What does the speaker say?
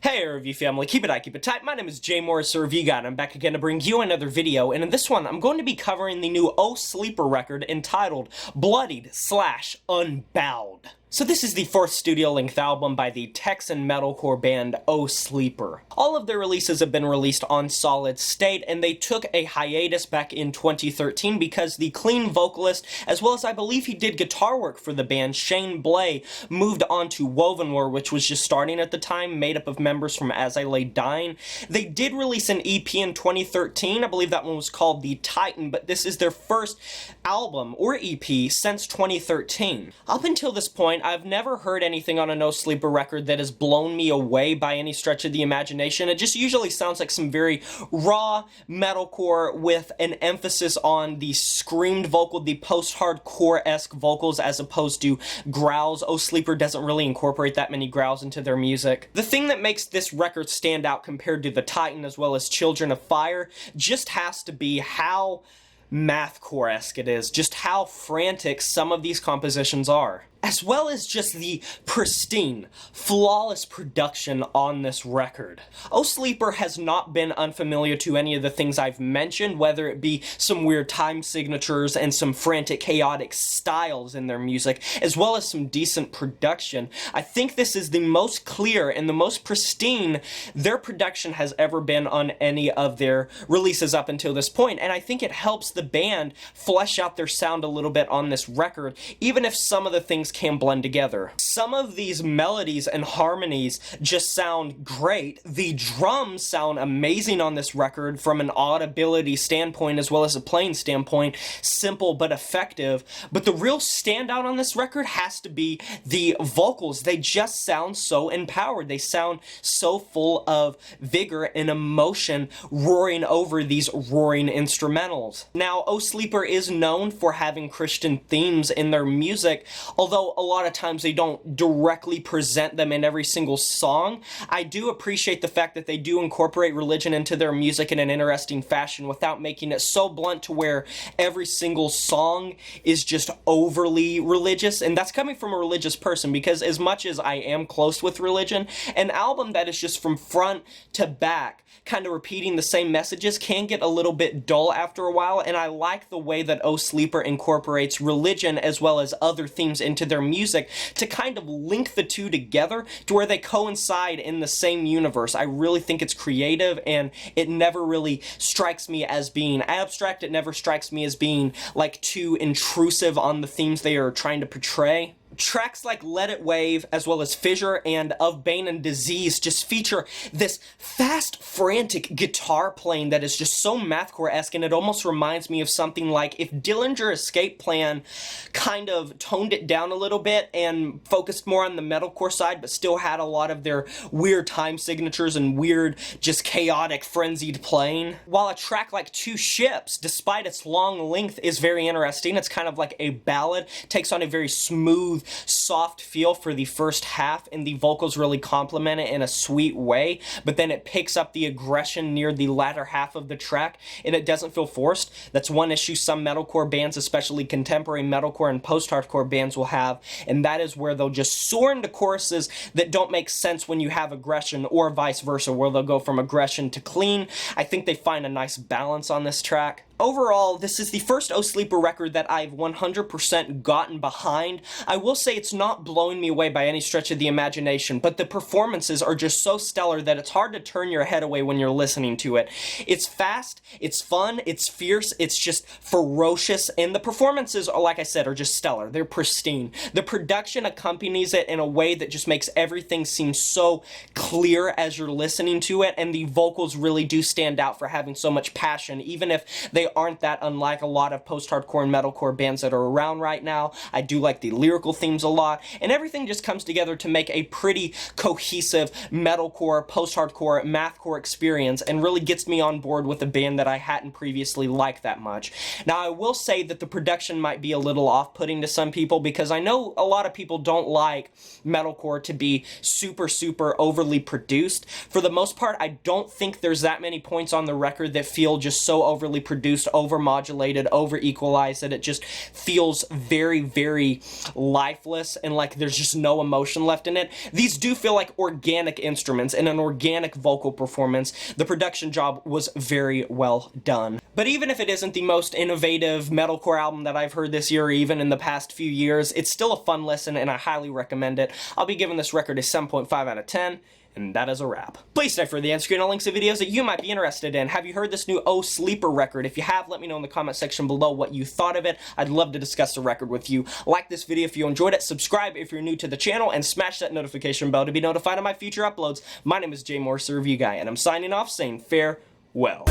Hey review family, keep it high, keep it tight. My name is Jay Morris, a review guy, and I'm back again to bring you another video. And in this one, I'm going to be covering the new Oh Sleeper record entitled Bloodied / Unbowed. So this is the fourth studio-length album by the Texan metalcore band Oh Sleeper. All of their releases have been released on solid state, and they took a hiatus back in 2013 because the clean vocalist, as well as I believe he did guitar work for the band, Shane Blay, moved on to Wovenwar, which was just starting at the time, made up of members from As I Lay Dying. They did release an EP in 2013, I believe that one was called The Titan, but this is their first album, or EP, since 2013. Up until this point, I've never heard anything on a No Sleeper record that has blown me away by any stretch of the imagination. It just usually sounds like some very raw metalcore with an emphasis on the screamed vocal, the post-hardcore-esque vocals as opposed to growls. Oh Sleeper doesn't really incorporate that many growls into their music. The thing that makes this record stand out compared to The Titan as well as Children of Fire just has to be how Mathcore-esque it is, just how frantic some of these compositions are, as well as just the pristine, flawless production on this record. Oh Sleeper has not been unfamiliar to any of the things I've mentioned, whether it be some weird time signatures and some frantic, chaotic styles in their music, as well as some decent production. I think this is the most clear and the most pristine their production has ever been on any of their releases up until this point, and I think it helps the band flesh out their sound a little bit on this record, even if some of the things can blend together. Some of these melodies and harmonies just sound great. The drums sound amazing on this record from an audibility standpoint as well as a playing standpoint, simple but effective. But the real standout on this record has to be the vocals. They just sound so empowered. They sound so full of vigor and emotion roaring over these roaring instrumentals. Now, Oh Sleeper is known for having Christian themes in their music, although a lot of times they don't directly present them in every single song. I do appreciate the fact that they do incorporate religion into their music in an interesting fashion without making it so blunt to where every single song is just overly religious, and that's coming from a religious person, because as much as I am close with religion, an album that is just from front to back kind of repeating the same messages can get a little bit dull after a while, and I like the way that Oh Sleeper incorporates religion as well as other themes into their music to kind of link the two together to where they coincide in the same universe. I really think it's creative, and it never really strikes me as being abstract. It never strikes me as being like too intrusive on the themes they are trying to portray. Tracks like Let It Wave, as well as Fissure and Of Bane and Disease, just feature this fast, frantic guitar playing that is just so Mathcore-esque, and it almost reminds me of something like if Dillinger Escape Plan kind of toned it down a little bit and focused more on the metalcore side, but still had a lot of their weird time signatures and weird, just chaotic, frenzied playing. While a track like Two Ships, despite its long length, is very interesting. It's kind of like a ballad, takes on a very smooth, soft feel for the first half, and the vocals really complement it in a sweet way, but then it picks up the aggression near the latter half of the track, and it doesn't feel forced. That's one issue some metalcore bands, especially contemporary metalcore and post-hardcore bands, will have, and that is where they'll just soar into choruses that don't make sense when you have aggression, or vice versa, where they'll go from aggression to clean. I think they find a nice balance on this track. Overall, this is the first Oh Sleeper record that I've 100% gotten behind. I will say it's not blowing me away by any stretch of the imagination, but the performances are just so stellar that it's hard to turn your head away when you're listening to it. It's fast, it's fun, it's fierce, it's just ferocious, and the performances, like I said, are just stellar. They're pristine. The production accompanies it in a way that just makes everything seem so clear as you're listening to it, and the vocals really do stand out for having so much passion, even if they aren't that unlike a lot of post-hardcore and metalcore bands that are around right now. I do like the lyrical themes a lot, and everything just comes together to make a pretty cohesive metalcore, post-hardcore, mathcore experience, and really gets me on board with a band that I hadn't previously liked that much. Now, I will say that the production might be a little off-putting to some people, because I know a lot of people don't like metalcore to be super overly produced. For the most part, I don't think there's that many points on the record that feel just so overly produced overproduced, overmodulated, over-equalized, that it just feels very, very lifeless and like there's just no emotion left in it. These do feel like organic instruments and an organic vocal performance. The production job was very well done. But even if it isn't the most innovative metalcore album that I've heard this year or even in the past few years, it's still a fun listen and I highly recommend it. I'll be giving this record a 7.5 out of 10. And that is a wrap. Please stay for the end screen on links to videos that you might be interested in. Have you heard this new Oh Sleeper record? If you have, let me know in the comment section below what you thought of it. I'd love to discuss the record with you. Like this video if you enjoyed it, subscribe if you're new to the channel, and smash that notification bell to be notified of my future uploads. My name is Jay Morris, the Review Guy, and I'm signing off saying farewell.